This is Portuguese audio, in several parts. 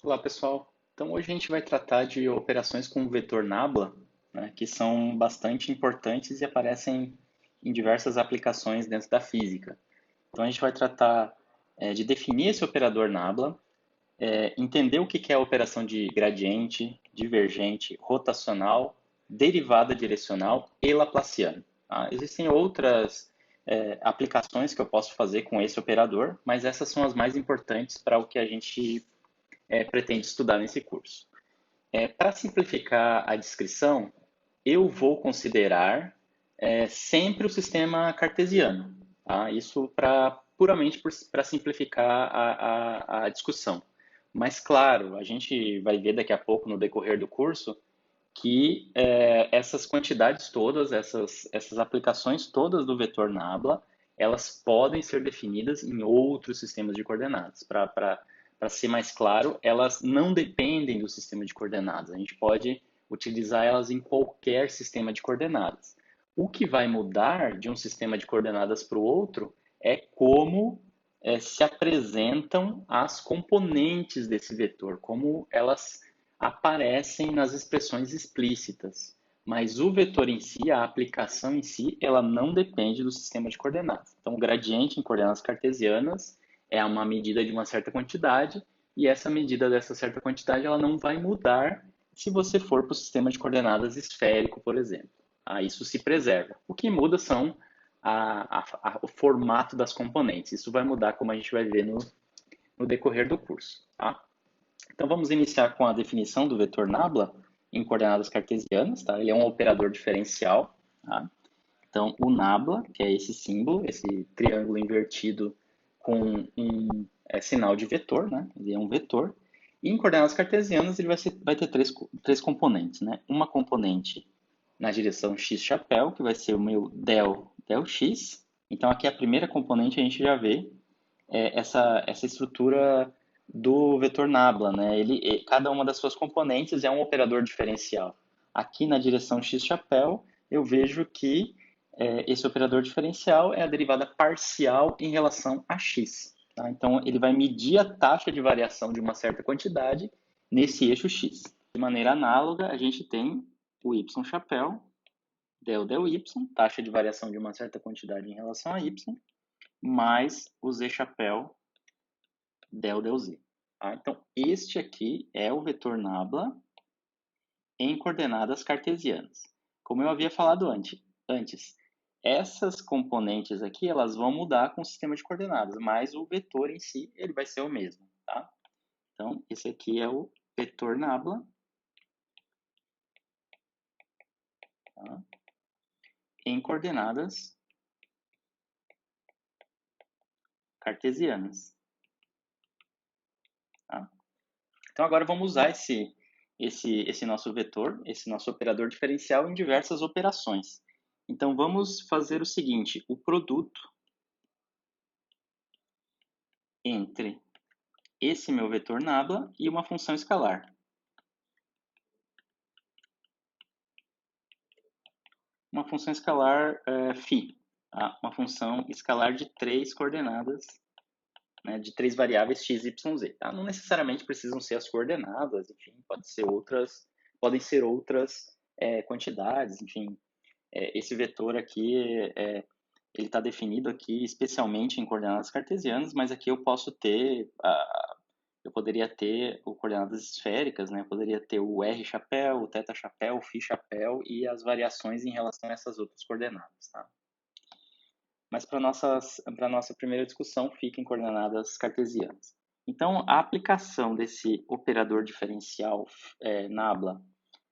Olá, pessoal. Então, hoje a gente vai tratar de operações com o vetor nabla, né, que são bastante importantes e aparecem em diversas aplicações dentro da física. Então, a gente vai tratar de definir esse operador nabla, entender o que que é a operação de gradiente, divergente, rotacional, derivada direcional e laplaciano. Tá? Existem outras aplicações que eu posso fazer com esse operador, mas essas são as mais importantes para o que a gente pretende estudar nesse curso. Para simplificar a descrição, eu vou considerar sempre o sistema cartesiano. Tá? Isso puramente para simplificar a discussão. Mas, claro, a gente vai ver daqui a pouco, no decorrer do curso, que essas quantidades todas, essas aplicações todas do vetor nabla, elas podem ser definidas em outros sistemas de coordenadas. Para ser mais claro, elas não dependem do sistema de coordenadas. A gente pode utilizar elas em qualquer sistema de coordenadas. O que vai mudar de um sistema de coordenadas para o outro é como se apresentam as componentes desse vetor, como elas aparecem nas expressões explícitas. Mas o vetor em si, a aplicação em si, ela não depende do sistema de coordenadas. Então, o gradiente em coordenadas cartesianas é uma medida de uma certa quantidade, e essa medida dessa certa quantidade ela não vai mudar se você for para o sistema de coordenadas esférico, por exemplo. Isso se preserva. O que muda são o formato das componentes. Isso vai mudar, como a gente vai ver no decorrer do curso. Tá? Então, vamos iniciar com a definição do vetor nabla em coordenadas cartesianas. Tá? Ele é um operador diferencial. Tá? Então, o nabla, que é esse símbolo, esse triângulo invertido com um sinal de vetor, né? Ele é um vetor. E em coordenadas cartesianas, ele vai ter três componentes. Né? Uma componente na direção x chapéu, que vai ser o meu del x. Então, aqui a primeira componente a gente já vê essa estrutura do vetor nabla, né? Cada uma das suas componentes é um operador diferencial. Aqui na direção x chapéu, eu vejo que esse operador diferencial é a derivada parcial em relação a x. Tá? Então, ele vai medir a taxa de variação de uma certa quantidade nesse eixo x. De maneira análoga, a gente tem o y chapéu, del y, taxa de variação de uma certa quantidade em relação a y, mais o z chapéu, del z. Tá? Então, este aqui é o vetor nabla em coordenadas cartesianas. Como eu havia falado antes, essas componentes aqui elas vão mudar com o sistema de coordenadas, mas o vetor em si ele vai ser o mesmo. Tá? Então, esse aqui é o vetor nabla. Tá? Em coordenadas cartesianas. Tá? Então, agora vamos usar esse nosso vetor, esse nosso operador diferencial em diversas operações. Então, vamos fazer o seguinte, o produto entre esse meu vetor nabla e uma função escalar. Uma função escalar φ, tá? Uma função escalar de três coordenadas, né, de três variáveis x, y, z. Tá? Não necessariamente precisam ser as coordenadas, enfim, podem ser outras quantidades, enfim. Esse vetor aqui, ele está definido aqui especialmente em coordenadas cartesianas, mas aqui eu poderia ter coordenadas esféricas, né? Eu poderia ter o r chapéu, o θ chapéu, o φ chapéu e as variações em relação a essas outras coordenadas, tá? Mas para a nossa primeira discussão, fica em coordenadas cartesianas. Então, a aplicação desse operador diferencial nabla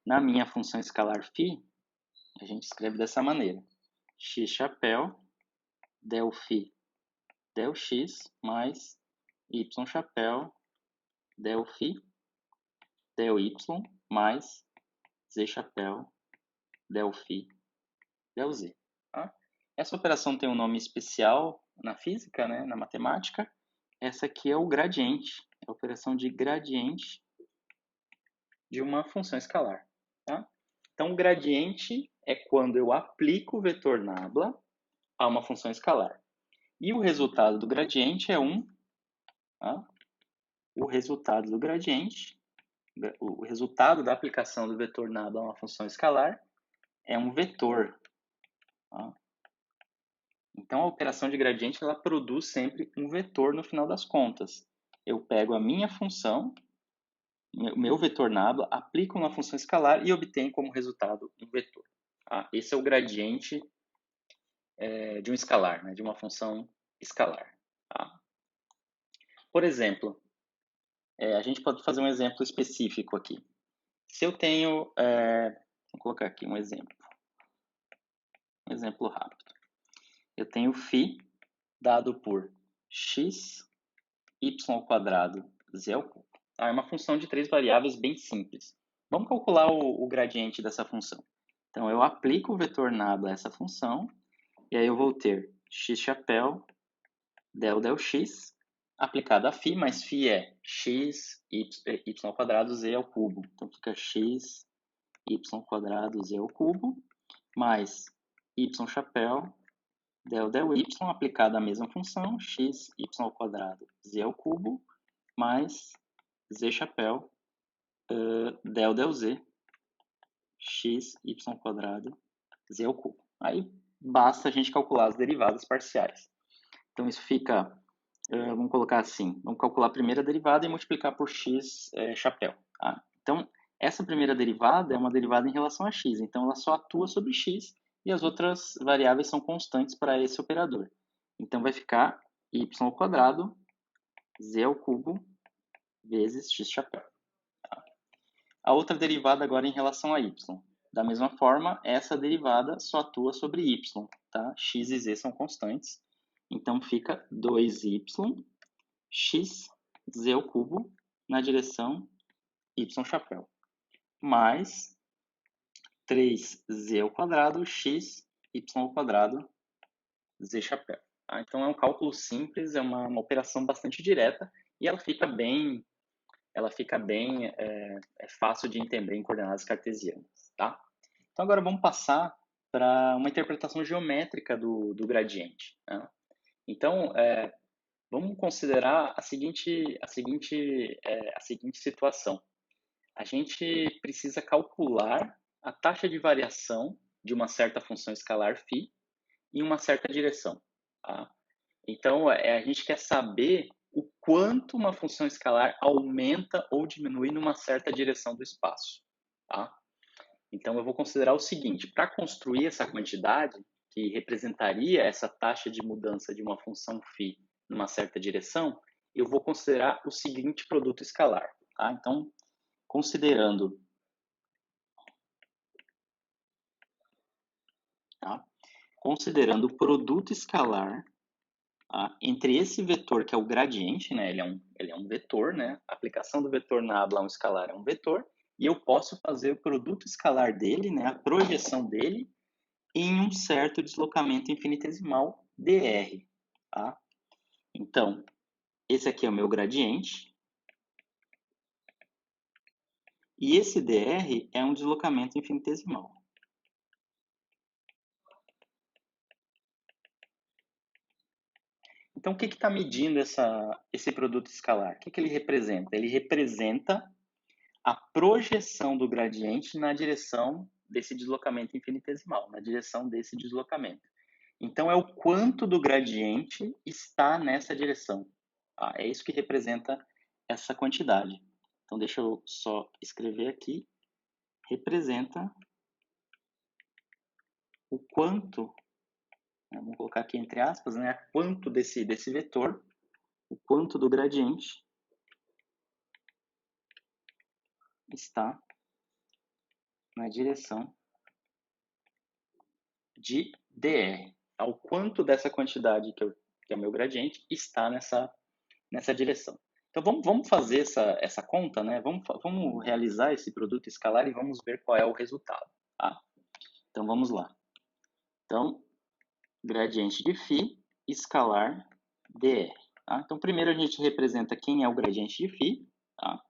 na minha função escalar φ, a gente escreve dessa maneira. X chapéu, del φ, del x, mais y chapéu, del φ, del y, mais z chapéu, del φ, del z. Tá? Essa operação tem um nome especial na física, né, na matemática. Essa aqui é o gradiente, é a operação de gradiente de uma função escalar. Tá? Então, o gradiente é quando eu aplico o vetor nabla a uma função escalar. E o resultado do gradiente é tá? o resultado do gradiente, o resultado da aplicação do vetor nabla a uma função escalar é um vetor. Tá? Então, a operação de gradiente ela produz sempre um vetor no final das contas. Eu pego a minha função, meu vetor nabla, aplico uma função escalar e obtenho como resultado um vetor. Tá? Esse é o gradiente de um escalar, né? De uma função escalar. Tá? Por exemplo, a gente pode fazer um exemplo específico aqui. Se eu tenho, vou colocar aqui um exemplo rápido. Eu tenho φ dado por x, y ao quadrado, z ao cubo. É uma função de 3 variáveis bem simples. Vamos calcular o gradiente dessa função. Então, eu aplico o vetor nabla a essa função, e aí eu vou ter x chapéu del x, aplicado a φ, mas φ é x, y ao quadrado, z ao cubo. Então, fica x, y quadrado, z ao cubo, mais y chapéu del y, aplicado à mesma função, x, y ao quadrado, z ao cubo, mais z chapéu del z, x, y quadrado, z ao cubo. Aí, basta a gente calcular as derivadas parciais. Então, isso fica, vamos colocar assim, vamos calcular a primeira derivada e multiplicar por x chapéu. Tá? Então, essa primeira derivada é uma derivada em relação a x, então ela só atua sobre x e as outras variáveis são constantes para esse operador. Então, vai ficar y ao quadrado, z ao cubo, vezes x chapéu. Tá? A outra derivada agora é em relação a y. Da mesma forma, essa derivada só atua sobre y. Tá? X e z são constantes. Então, fica 2y x z ao cubo na direção y chapéu, mais 3z ao quadrado x y ao quadrado z chapéu. Tá? Então, é um cálculo simples, é uma operação bastante direta e ela fica bem fácil de entender em coordenadas cartesianas. Tá? Então, agora vamos passar para uma interpretação geométrica do gradiente. Né? Então, vamos considerar a seguinte situação. A gente precisa calcular a taxa de variação de uma certa função escalar φ em uma certa direção. Tá? Então, a gente quer saber o quanto uma função escalar aumenta ou diminui numa certa direção do espaço. Tá? Então, eu vou considerar o seguinte, para construir essa quantidade, que representaria essa taxa de mudança de uma função φ numa certa direção, eu vou considerar o seguinte produto escalar. Tá? Então, considerando o produto escalar entre esse vetor, que é o gradiente, né? Ele é um vetor, né? A aplicação do vetor nabla a um escalar é um vetor, e eu posso fazer o produto escalar dele, né? A projeção dele, em um certo deslocamento infinitesimal dr. Tá? Então, esse aqui é o meu gradiente, e esse dr é um deslocamento infinitesimal. Então, o que está medindo esse produto escalar? O que ele representa? Ele representa a projeção do gradiente na direção desse deslocamento infinitesimal, na direção desse deslocamento. Então, é o quanto do gradiente está nessa direção. É isso que representa essa quantidade. Então, deixa eu só escrever aqui. Representa o quanto, vamos colocar aqui entre aspas, né? Quanto desse vetor, o quanto do gradiente está na direção de dr. Ao quanto dessa quantidade que é o meu gradiente está nessa direção. Então, vamos fazer essa conta, né? Vamos realizar esse produto escalar e vamos ver qual é o resultado. Tá? Então, vamos lá. Então, gradiente de φ escalar dr. Tá? Então, primeiro a gente representa quem é o gradiente de φ. Tá?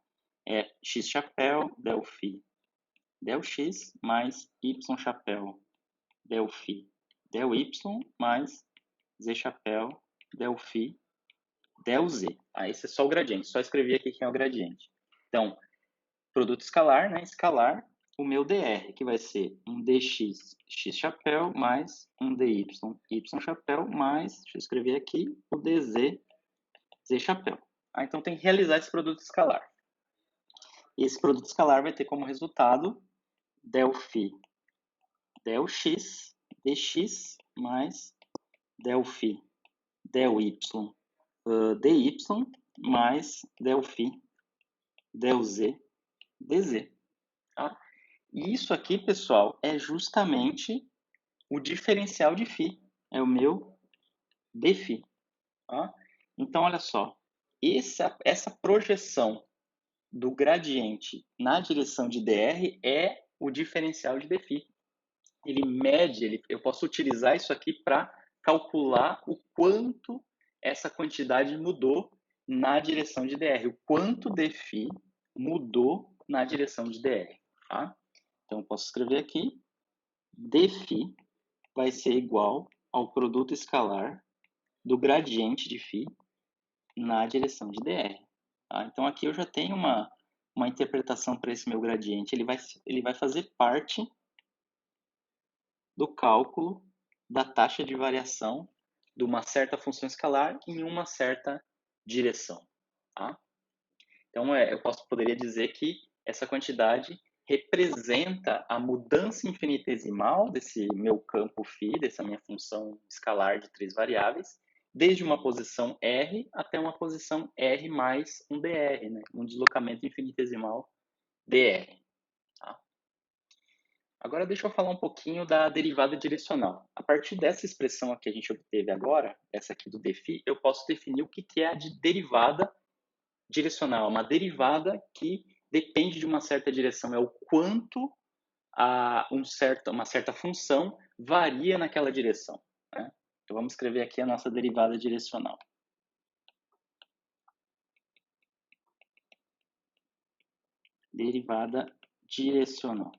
É x chapéu del φ del x mais y chapéu del φ del y mais z chapéu del φ del z. Esse é só o gradiente, só escrevi aqui quem é o gradiente. Então, produto escalar, né? Escalar, o meu dr, que vai ser um dx, x chapéu, mais um dy, y chapéu, mais, deixa eu escrever aqui, o dz, z chapéu. Então, tem que realizar esse produto escalar. E esse produto escalar vai ter como resultado del φ, del x, dx, mais del φ, del y, dy, mais del φ, del z, dz. Tá? E isso aqui, pessoal, é justamente o diferencial de φ. É o meu dφ. Tá? Então, olha só. Essa projeção do gradiente na direção de dr é o diferencial de dφ. Ele mede, eu posso utilizar isso aqui para calcular o quanto essa quantidade mudou na direção de dr, o quanto dφ mudou na direção de dr. Tá? Então, eu posso escrever aqui, dφ vai ser igual ao produto escalar do gradiente de φ na direção de dr. Tá? Então, aqui eu já tenho uma interpretação para esse meu gradiente. Ele vai fazer parte do cálculo da taxa de variação de uma certa função escalar em uma certa direção. Tá? Então, poderia dizer que essa quantidade representa a mudança infinitesimal desse meu campo φ, dessa minha função escalar de 3 variáveis, desde uma posição R até uma posição R mais um dr, né? Um deslocamento infinitesimal dr. Tá? Agora deixa eu falar um pouquinho da derivada direcional. A partir dessa expressão aqui que a gente obteve agora, essa aqui do dφ, eu posso definir o que é a derivada direcional. Uma derivada que depende de uma certa direção, é o quanto uma certa função varia naquela direção. Né? Então vamos escrever aqui a nossa derivada direcional. Derivada direcional.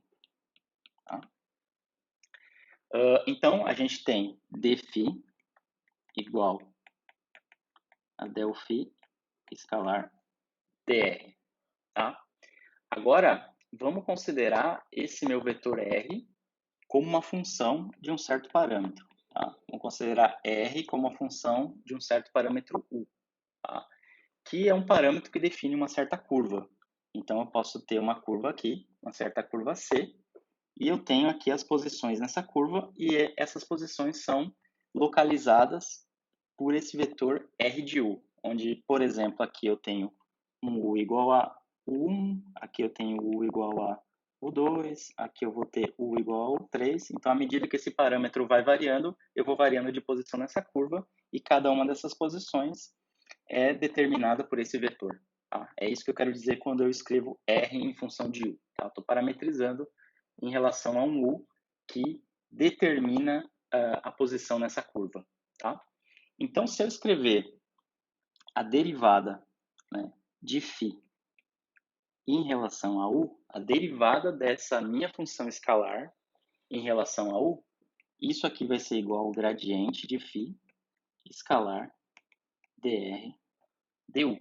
Tá? Então, a gente tem dφ igual a del φ escalar dr. Tá? Agora, vamos considerar esse meu vetor R como uma função de um certo parâmetro. Tá? Vamos considerar R como uma função de um certo parâmetro U, tá? Que é um parâmetro que define uma certa curva. Então, eu posso ter uma curva aqui, uma certa curva C, e eu tenho aqui as posições nessa curva, e essas posições são localizadas por esse vetor R de U, onde, por exemplo, aqui eu tenho um U igual a U1, aqui eu tenho U igual a U2, aqui eu vou ter U igual a U3. Então, à medida que esse parâmetro vai variando, eu vou variando de posição nessa curva, e cada uma dessas posições é determinada por esse vetor. Tá? É isso que eu quero dizer quando eu escrevo R em função de U. Tá? Estou parametrizando em relação a um U que determina a posição nessa curva. Tá? Então, se eu escrever a derivada, né, de φ em relação a U, a derivada dessa minha função escalar em relação a U, isso aqui vai ser igual ao gradiente de φ escalar dr du.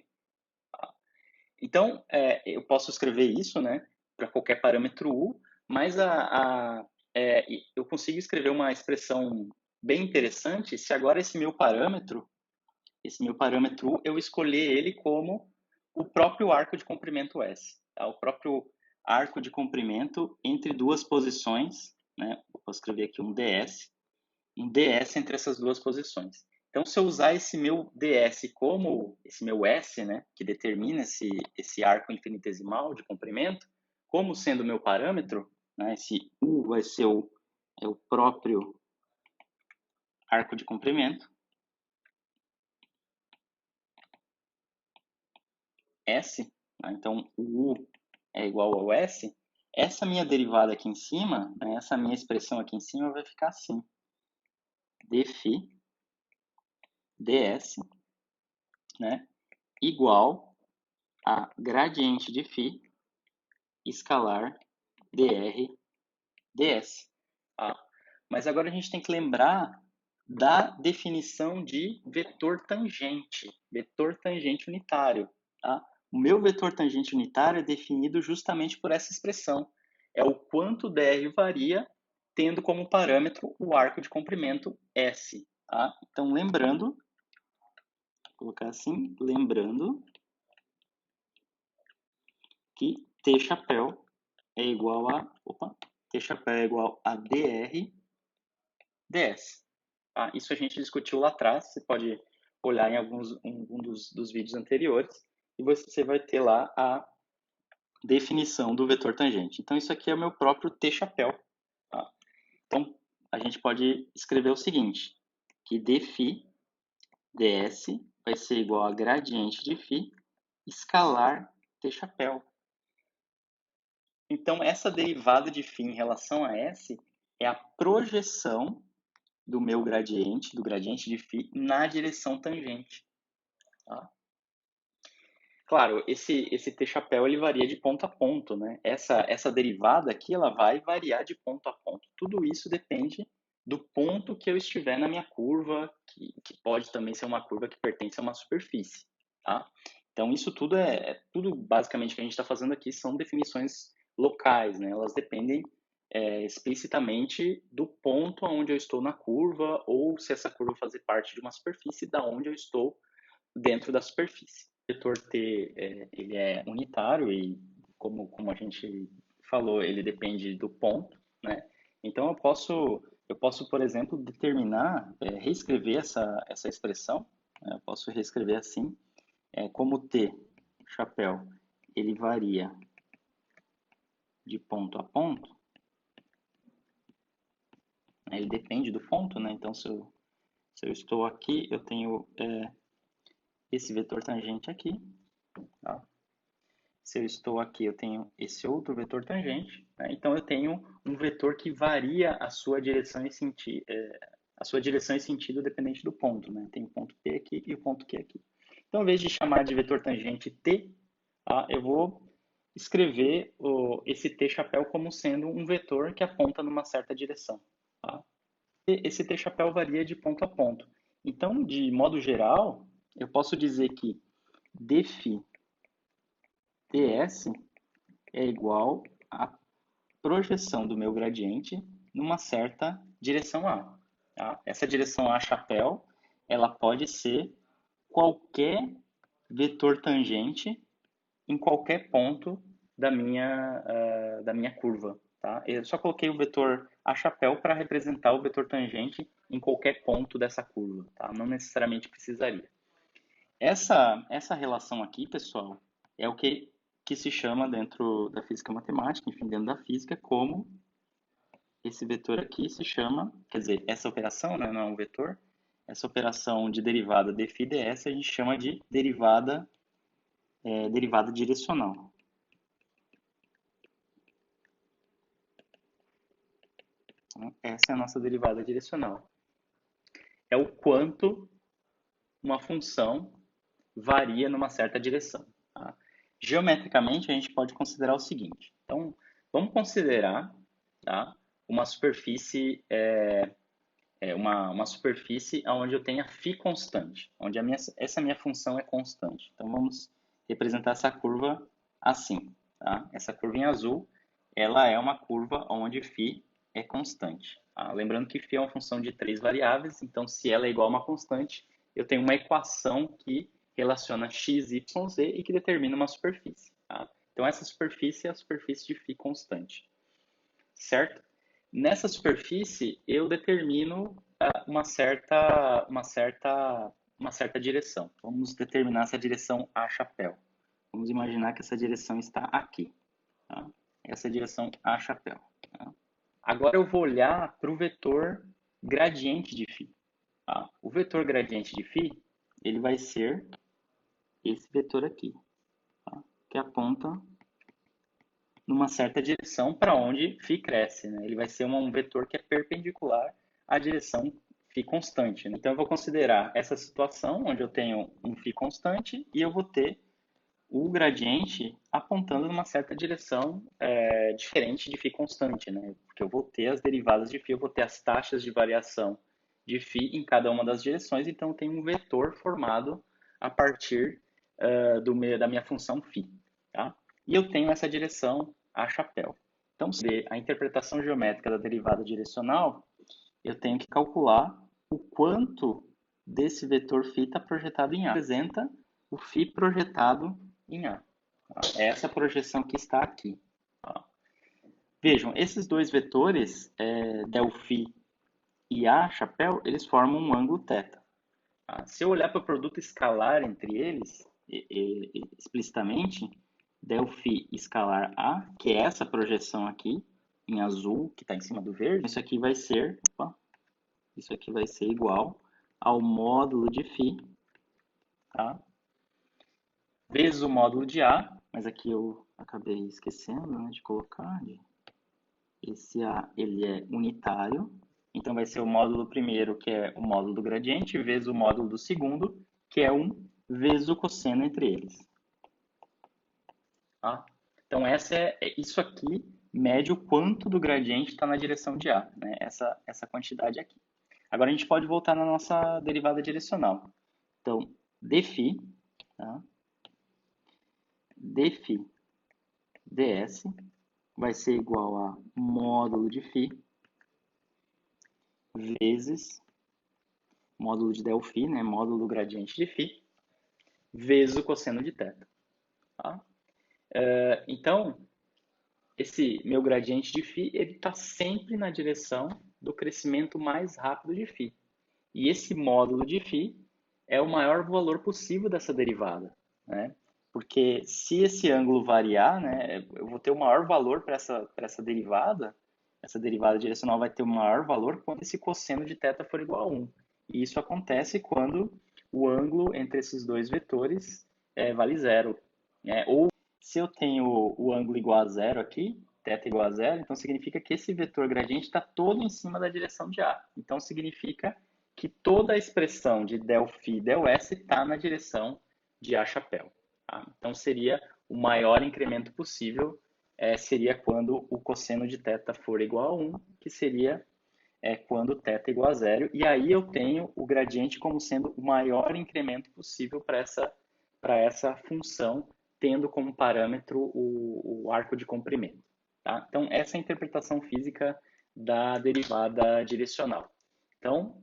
Então, eu posso escrever isso, né, para qualquer parâmetro U, mas eu consigo escrever uma expressão bem interessante se agora esse meu parâmetro U, eu escolher ele como o próprio arco de comprimento S. Tá? O próprio arco de comprimento entre duas posições, né? Eu posso escrever aqui um ds entre essas duas posições. Então, se eu usar esse meu ds como esse meu S, né, que determina esse arco infinitesimal de comprimento, como sendo meu parâmetro, né, esse U vai ser o próprio arco de comprimento, S, né, então o U é igual ao S, essa minha derivada aqui em cima, né, essa minha expressão aqui em cima vai ficar assim, dφ ds, né, igual a gradiente de φ escalar dr ds. Tá? Mas agora a gente tem que lembrar da definição de vetor tangente unitário, tá? O meu vetor tangente unitário é definido justamente por essa expressão. É o quanto dr varia, tendo como parâmetro o arco de comprimento S. Tá? Então, lembrando, vou colocar assim, lembrando que T chapéu é igual a, T chapéu é igual a dr ds. Tá? Isso a gente discutiu lá atrás, você pode olhar em algum dos vídeos anteriores e você vai ter lá a definição do vetor tangente. Então, isso aqui é o meu próprio T chapéu. Tá? Então, a gente pode escrever o seguinte, que dφ ds vai ser igual a gradiente de φ escalar T chapéu. Então, essa derivada de φ em relação a S é a projeção do meu gradiente, do gradiente de φ, na direção tangente. Tá? Claro, esse T-chapéu ele varia de ponto a ponto, né? Essa derivada aqui ela vai variar de ponto a ponto. Tudo isso depende do ponto que eu estiver na minha curva, que pode também ser uma curva que pertence a uma superfície. Tá? Então, isso tudo tudo basicamente que a gente está fazendo aqui são definições locais, né? Elas dependem explicitamente do ponto onde eu estou na curva ou se essa curva fazer parte de uma superfície, da onde eu estou dentro da superfície. O vetor T ele é unitário e, como a gente falou, ele depende do ponto, né? Então, eu posso, por exemplo, determinar, reescrever essa expressão, né? Eu posso reescrever assim, como T, chapéu, ele varia de ponto a ponto, né? Ele depende do ponto, né? Então, se eu estou aqui, eu tenho esse vetor tangente aqui, tá? Se eu estou aqui, eu tenho esse outro vetor tangente, né? Então eu tenho um vetor que varia a sua direção e sentido dependente do ponto, né? Tem o ponto P aqui e o ponto Q aqui. Então, ao invés de chamar de vetor tangente T, eu vou escrever esse T chapéu como sendo um vetor que aponta numa certa direção. Tá? Esse T chapéu varia de ponto a ponto. Então, de modo geral, eu posso dizer que dφ ds é igual à projeção do meu gradiente numa certa direção A. Tá? Essa direção A chapéu, ela pode ser qualquer vetor tangente em qualquer ponto da minha curva. Tá? Eu só coloquei o vetor A chapéu para representar o vetor tangente em qualquer ponto dessa curva. Tá? Não necessariamente precisaria. Essa relação aqui, pessoal, é o que se chama dentro da física matemática, enfim, dentro da física, como esse vetor aqui se chama, quer dizer, essa operação, né, não é um vetor, essa operação de derivada dφ ds a gente chama de derivada direcional. Então, essa é a nossa derivada direcional. É o quanto uma função varia numa certa direção. Tá? Geometricamente, a gente pode considerar o seguinte. Então, vamos considerar, tá, uma superfície uma superfície onde eu tenha φ constante, onde essa minha função é constante. Então, vamos representar essa curva assim. Tá? Essa curva em azul, ela é uma curva onde φ é constante. Tá? Lembrando que φ é uma função de 3 variáveis, então se ela é igual a uma constante, eu tenho uma equação que relaciona x, y, z e que determina uma superfície. Tá? Então, essa superfície é a superfície de φ constante. Certo? Nessa superfície, eu determino uma certa direção. Vamos determinar essa direção A chapéu. Vamos imaginar que essa direção está aqui. Tá? Essa direção A chapéu. Tá? Agora eu vou olhar para o vetor gradiente de φ. Tá? O vetor gradiente de φ, ele vai ser esse vetor aqui, tá? Que aponta numa certa direção para onde φ cresce. Né? Ele vai ser um vetor que é perpendicular à direção φ constante. Né? Então, eu vou considerar essa situação onde eu tenho um φ constante e eu vou ter o gradiente apontando numa certa direção diferente de φ constante. Né? Porque eu vou ter as derivadas de φ, eu vou ter as taxas de variação de φ em cada uma das direções, então tem um vetor formado a partir da minha função φ. Tá? E eu tenho essa direção a chapéu. Então, se a interpretação geométrica da derivada direcional, eu tenho que calcular o quanto desse vetor φ está projetado em A. Representa o φ projetado em A. Tá? É essa projeção que está aqui. Tá? Vejam, esses dois vetores, ΔΦ e A, chapéu, eles formam um ângulo θ. Tá? Se eu olhar para o produto escalar entre eles, explicitamente, ΔΦ escalar A, que é essa projeção aqui, em azul, que está em cima do verde, isso aqui vai ser igual ao módulo de φ, tá? Vezes o módulo de A, mas aqui eu acabei esquecendo, né, de colocar. Esse A ele é unitário, então vai ser o módulo primeiro, que é o módulo do gradiente, vezes o módulo do segundo, que é 1 vezes o cosseno entre eles. Tá? Então isso aqui mede o quanto do gradiente está na direção de A, né? Essa quantidade aqui. Agora a gente pode voltar na nossa derivada direcional. Então, dφ, tá? dφ ds vai ser igual a módulo de φ vezes módulo de ΔΦ, né? Módulo do gradiente de φ, vezes o cosseno de θ. Tá? Então, esse meu gradiente de φ está sempre na direção do crescimento mais rápido de φ. E esse módulo de φ é o maior valor possível dessa derivada, né? Porque se esse ângulo variar, né, eu vou ter o maior valor para essa derivada direcional vai ter o maior valor quando esse cosseno de θ for igual a 1. E isso acontece quando o ângulo entre esses dois vetores vale zero. Né? Ou se eu tenho o ângulo igual a zero aqui, θ igual a zero, então significa que esse vetor gradiente está todo em cima da direção de A. Então significa que toda a expressão de ΔΦ e ΔS está na direção de A chapéu. Tá? Então seria o maior incremento possível, seria quando o cosseno de θ for igual a 1, que seria quando θ é igual a zero, e aí eu tenho o gradiente como sendo o maior incremento possível para essa função, tendo como parâmetro o arco de comprimento. Tá? Então, essa é a interpretação física da derivada direcional. Então,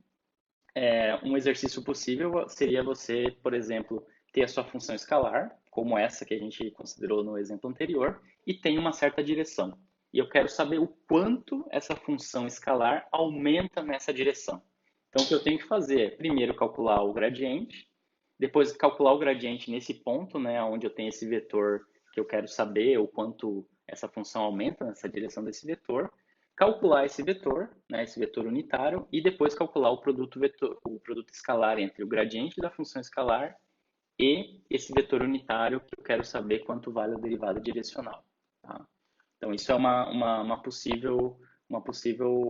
um exercício possível seria você, por exemplo, ter a sua função escalar, como essa que a gente considerou no exemplo anterior, e tem uma certa direção. E eu quero saber o quanto essa função escalar aumenta nessa direção. Então, o que eu tenho que fazer é, primeiro, calcular o gradiente, depois calcular o gradiente nesse ponto, né, onde eu tenho esse vetor que eu quero saber o quanto essa função aumenta nessa direção desse vetor, calcular esse vetor, né, esse vetor unitário, e depois calcular o produto escalar entre o gradiente da função escalar e esse vetor unitário que eu quero saber quanto vale a derivada direcional. Tá? Então, isso é uma possível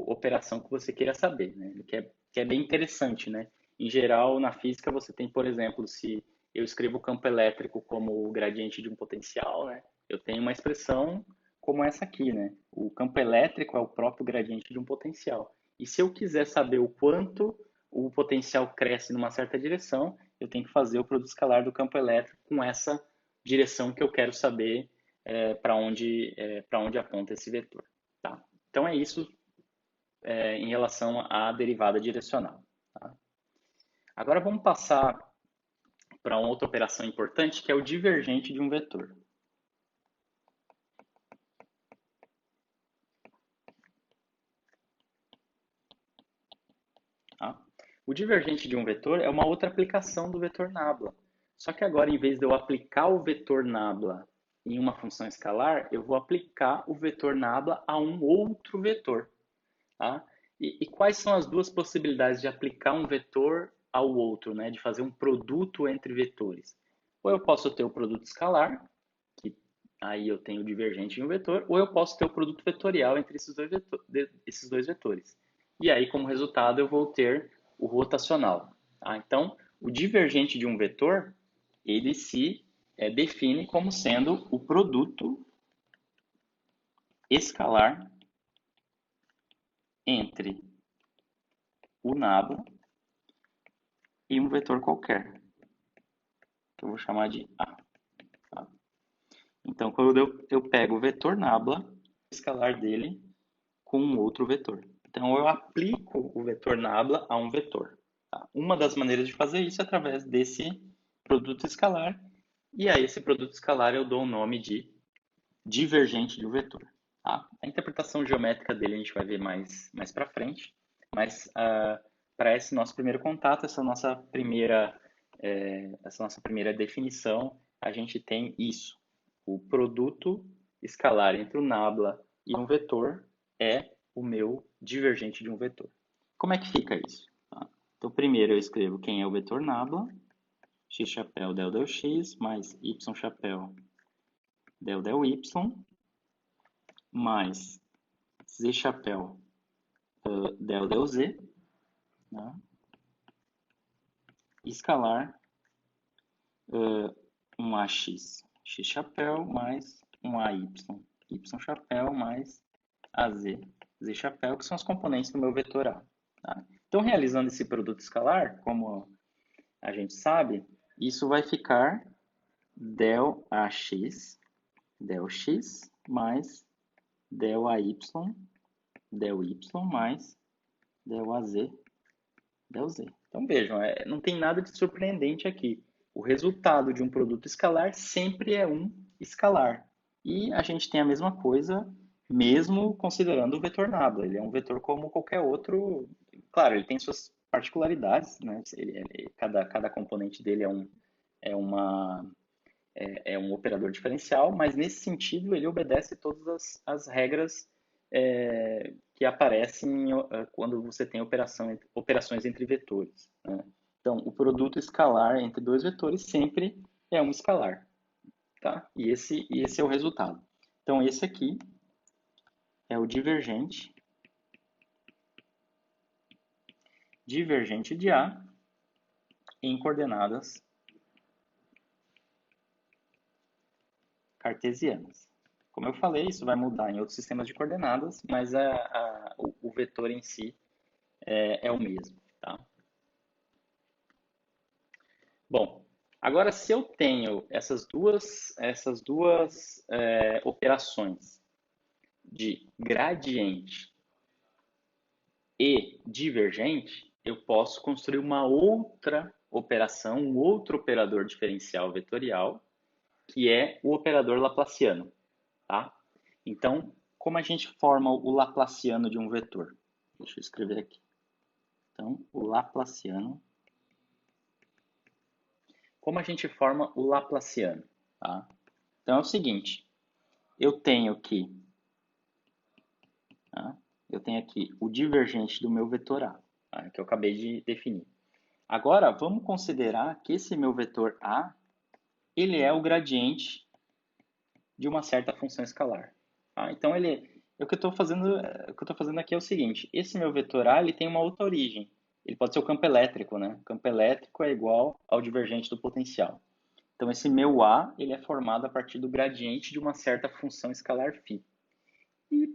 operação que você queira saber, né? Que é bem interessante, né? Em geral, na física, você tem, por exemplo, se eu escrevo o campo elétrico como o gradiente de um potencial, né? Eu tenho uma expressão como essa aqui, né? O campo elétrico é o próprio gradiente de um potencial. E se eu quiser saber o quanto o potencial cresce numa certa direção, eu tenho que fazer o produto escalar do campo elétrico com essa direção que eu quero saber para onde aponta esse vetor. Tá? Então é isso em relação à derivada direcional. Tá? Agora vamos passar para uma outra operação importante, que é o divergente de um vetor. Tá? O divergente de um vetor é uma outra aplicação do vetor nabla. Só que agora, em vez de eu aplicar o vetor nabla em uma função escalar, eu vou aplicar o vetor nabla a um outro vetor. Tá? E quais são as duas possibilidades de aplicar um vetor ao outro, né? De fazer um produto entre vetores? Ou eu posso ter o produto escalar, que aí eu tenho o divergente de um vetor, ou eu posso ter o produto vetorial entre esses dois vetores. E aí, como resultado, eu vou ter o rotacional. Tá? Então, o divergente de um vetor, ele se define como sendo o produto escalar entre o nabla e um vetor qualquer, que eu vou chamar de A. Tá? Então, quando eu pego o vetor nabla, o escalar dele com um outro vetor. Então, eu aplico o vetor nabla a um vetor. Tá? Uma das maneiras de fazer isso é através desse produto escalar, e a esse produto escalar eu dou o nome de divergente de um vetor. Tá? A interpretação geométrica dele a gente vai ver mais para frente, mas para esse nosso primeiro contato, essa nossa primeira definição, a gente tem isso. O produto escalar entre o nabla e um vetor é o meu divergente de um vetor. Como é que fica isso? Tá? Então, primeiro eu escrevo quem é o vetor nabla, x chapéu del del x, mais y chapéu del del y, mais z chapéu del del z, né? Escalar um ax, x chapéu, mais um ay, y chapéu, mais az, z chapéu, que são os componentes do meu vetor A. Tá? Então, realizando esse produto escalar, como a gente sabe, isso vai ficar del ax, del x, mais del ay, del y, mais del az, del z. Então, vejam, não tem nada de surpreendente aqui. O resultado de um produto escalar sempre é um escalar. E a gente tem a mesma coisa mesmo considerando o vetor nabla. Ele é um vetor como qualquer outro. Claro, ele tem suas particularidades, né? Cada componente dele é um operador diferencial, mas nesse sentido ele obedece todas as regras que aparecem quando você tem operações entre vetores. Né? Então, o produto escalar entre dois vetores sempre é um escalar. Tá? E esse é o resultado. Então, esse aqui é o divergente de A em coordenadas cartesianas. Como eu falei, isso vai mudar em outros sistemas de coordenadas, mas o vetor em si é o mesmo. Tá? Bom, agora se eu tenho essas duas operações de gradiente e divergente, eu posso construir uma outra operação, um outro operador diferencial vetorial, que é o operador laplaciano. Tá? Então, como a gente forma o laplaciano de um vetor? Deixa eu escrever aqui. Então, o laplaciano. Como a gente forma o laplaciano? Tá? Então, é o seguinte. Eu tenho aqui o divergente do meu vetor A, tá? Que eu acabei de definir. Agora, vamos considerar que esse meu vetor A, ele é o gradiente de uma certa função escalar. Tá? Então, o que eu estou fazendo aqui é o seguinte, esse meu vetor A ele tem uma outra origem. Ele pode ser o campo elétrico, né? O campo elétrico é igual ao divergente do potencial. Então, esse meu A ele é formado a partir do gradiente de uma certa função escalar φ. E,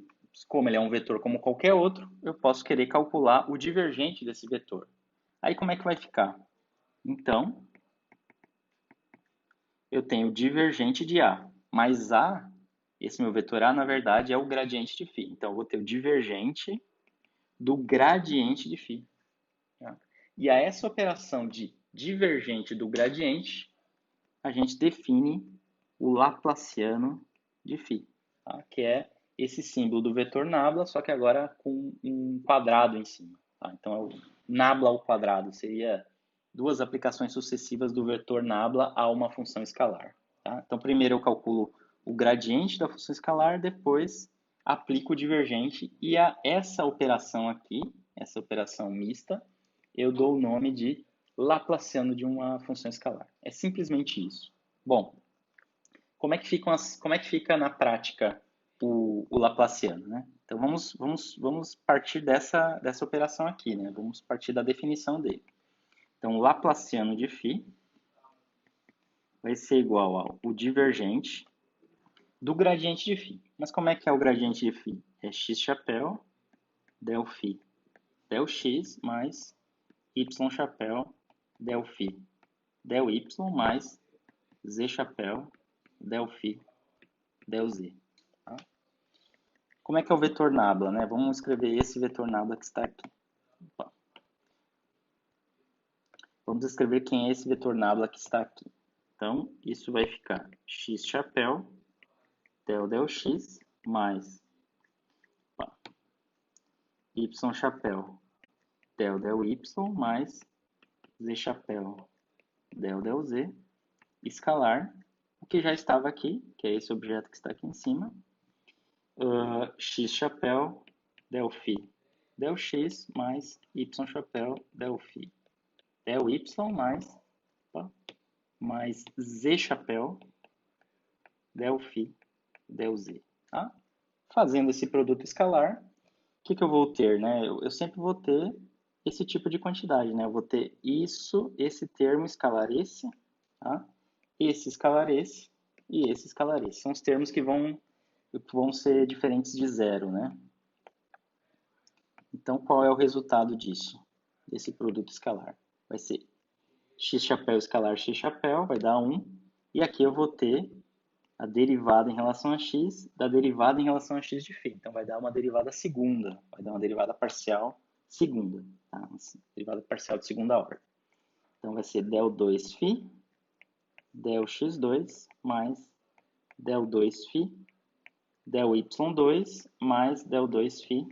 como ele é um vetor como qualquer outro, eu posso querer calcular o divergente desse vetor. Aí, como é que vai ficar? Então, eu tenho o divergente de A, mas A, esse meu vetor A, na verdade, é o gradiente de φ. Então, eu vou ter o divergente do gradiente de φ. Tá? E a essa operação de divergente do gradiente, a gente define o laplaciano de φ, tá? Que é esse símbolo do vetor nabla, só que agora com um quadrado em cima. Tá? Então, é o nabla ao quadrado, seria duas aplicações sucessivas do vetor nabla a uma função escalar. Tá? Então, primeiro eu calculo o gradiente da função escalar, depois aplico o divergente e a essa operação aqui, essa operação mista, eu dou o nome de laplaciano de uma função escalar. É simplesmente isso. Bom, como é que fica na prática o laplaciano, né? Então vamos partir dessa operação aqui, né? Vamos partir da definição dele. Então, o laplaciano de φ vai ser igual ao divergente do gradiente de φ. Mas como é que é o gradiente de φ? É x chapéu del φ del x mais y chapéu del φ del y mais z chapéu del φ del z. Tá? Como é que é o vetor nabla, né? Vamos escrever esse vetor nabla que está aqui. Opa. Vamos escrever quem é esse vetor nabla que está aqui. Então, isso vai ficar x chapéu del x mais y chapéu del y mais z chapéu del z, escalar, o que já estava aqui, que é esse objeto que está aqui em cima, x chapéu del φ del x mais y chapéu del φ del y mais z chapéu del φ del z. Tá? Fazendo esse produto escalar, o que eu vou ter? Né? Eu sempre vou ter esse tipo de quantidade. Né? Eu vou ter isso, esse termo escalar esse, tá? Esse escalar esse e esse escalar esse. São os termos que vão ser diferentes de zero. Né? Então, qual é o resultado disso? Desse produto escalar? Vai ser x chapéu escalar x chapéu, vai dar 1. E aqui eu vou ter a derivada em relação a x da derivada em relação a x de φ. Então, vai dar uma derivada segunda, vai dar uma derivada parcial segunda, tá? Uma derivada parcial de segunda ordem. Então, vai ser del 2φ, del x2 mais del 2φ, del y2 mais del 2φ,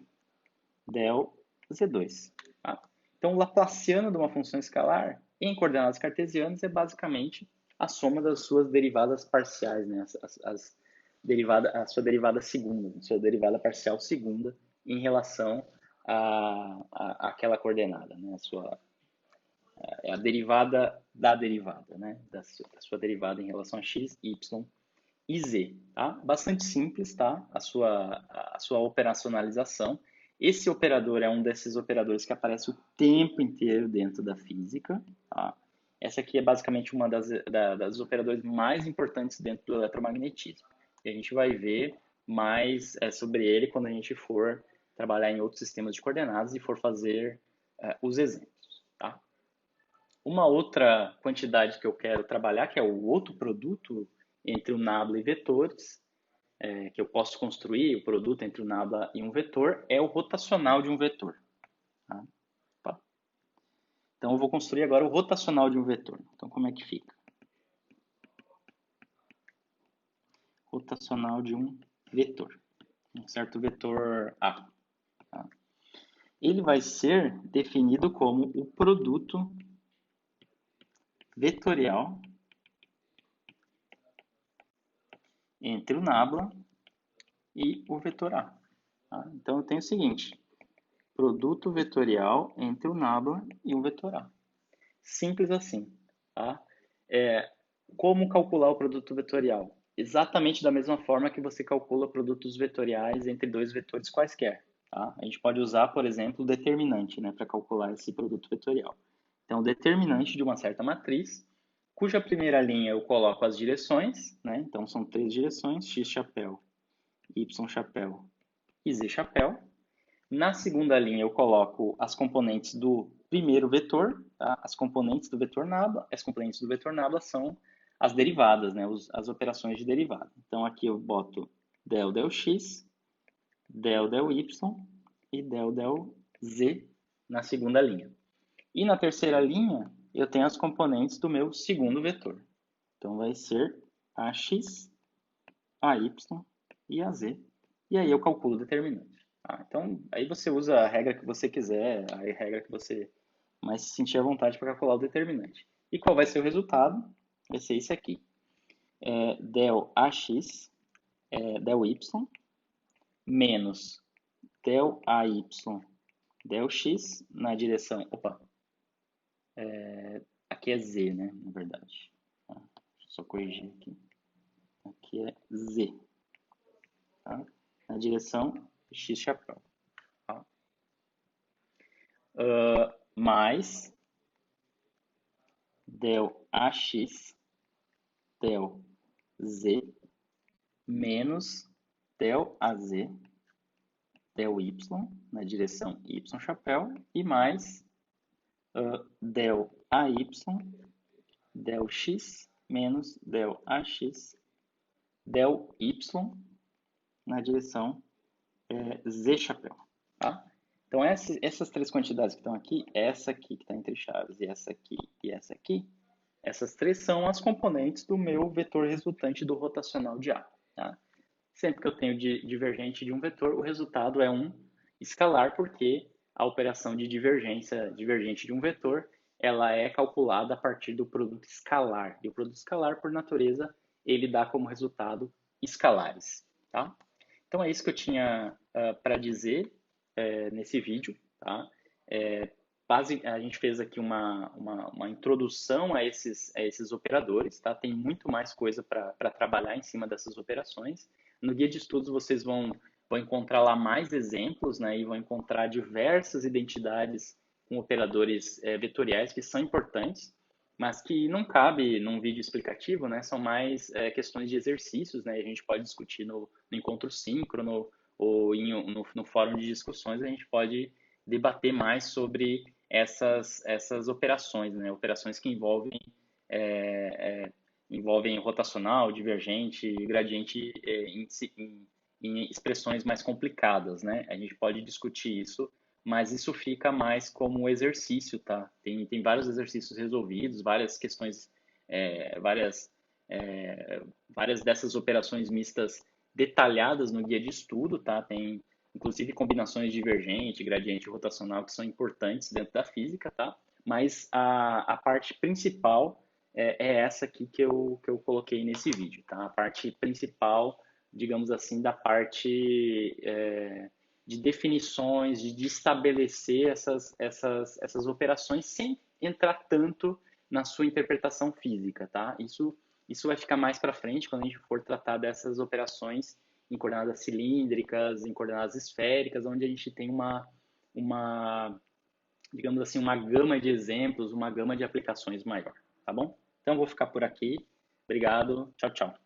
del z2. Tá? Então, o laplaciano de uma função escalar em coordenadas cartesianas é basicamente a soma das suas derivadas parciais, né? A sua derivada segunda, a sua derivada parcial segunda em relação àquela coordenada, né? É a derivada da derivada, né? Da sua derivada em relação a x, y e z. Tá? Bastante simples, tá? A sua operacionalização. Esse operador é um desses operadores que aparece o tempo inteiro dentro da física. Tá? Essa aqui é basicamente uma das operadores mais importantes dentro do eletromagnetismo. E a gente vai ver mais sobre ele quando a gente for trabalhar em outros sistemas de coordenadas e for fazer os exemplos. Tá? Uma outra quantidade que eu quero trabalhar, que é o outro produto entre o nabla e vetores, que eu posso construir o produto entre o nabla e um vetor, é o rotacional de um vetor. Tá? Então, eu vou construir agora o rotacional de um vetor. Então, como é que fica? Rotacional de um vetor. Um certo vetor A. Tá? Ele vai ser definido como o produto vetorial entre o nabla e o vetor A. Tá? Então, eu tenho o seguinte, produto vetorial entre o nabla e o vetor A. Simples assim. Tá? Como calcular o produto vetorial? Exatamente da mesma forma que você calcula produtos vetoriais entre dois vetores quaisquer. Tá? A gente pode usar, por exemplo, o determinante, né, para calcular esse produto vetorial. Então, o determinante de uma certa matriz, cuja primeira linha eu coloco as direções, né? Então são 3 direções, x chapéu, y chapéu e z chapéu. Na segunda linha eu coloco as componentes do primeiro vetor, tá? As componentes do vetor nabla. As componentes do vetor nabla são as derivadas, né? As operações de derivada. Então aqui eu boto del x, del y e del z na segunda linha. E na terceira linha eu tenho as componentes do meu segundo vetor. Então vai ser ax, ay e az. E aí eu calculo o determinante. Tá? Então aí você usa a regra que você quiser, a regra que você mais se sentir à vontade para calcular o determinante. E qual vai ser o resultado? Vai ser esse aqui. Del ax del y menos del ay del x na direção... Opa! Aqui é z, né? Na verdade. Deixa eu só corrigir aqui. Aqui é z. Tá? Na direção x chapéu. Tá? Mais del ax del z menos del az del y na direção y chapéu e mais del AY, del x menos del AX, del y na direção z chapéu, tá? Então essas três quantidades que estão aqui, essa aqui que está entre chaves e essa aqui, essas três são as componentes do meu vetor resultante do rotacional de A, tá? Sempre que eu tenho divergente de um vetor, o resultado é um escalar, porque a operação de divergência divergente de um vetor, ela é calculada a partir do produto escalar. E o produto escalar, por natureza, ele dá como resultado escalares, tá? Então é isso que eu tinha para dizer nesse vídeo, tá? A gente fez aqui uma introdução a esses operadores, tá? Tem muito mais coisa para trabalhar em cima dessas operações. No guia de estudos vocês vão encontrar lá mais exemplos, né? E vão encontrar diversas identidades com operadores vetoriais que são importantes, mas que não cabe num vídeo explicativo, né? São mais questões de exercícios, né? E a gente pode discutir no encontro síncrono ou no fórum de discussões, a gente pode debater mais sobre essas operações, né? Operações que envolvem rotacional, divergente, gradiente em expressões mais complicadas, né? A gente pode discutir isso, mas isso fica mais como exercício, tá? Tem vários exercícios resolvidos, várias questões, várias dessas operações mistas detalhadas no guia de estudo, tá? Tem inclusive combinações divergente, gradiente rotacional que são importantes dentro da física, tá? Mas a parte principal é essa aqui que eu coloquei nesse vídeo, tá? A parte principal, digamos assim, da parte de definições, de estabelecer essas operações sem entrar tanto na sua interpretação física, tá? Isso vai ficar mais para frente quando a gente for tratar dessas operações em coordenadas cilíndricas, em coordenadas esféricas, onde a gente tem digamos assim, uma gama de exemplos, uma gama de aplicações maior, tá bom? Então, vou ficar por aqui. Obrigado. Tchau, tchau.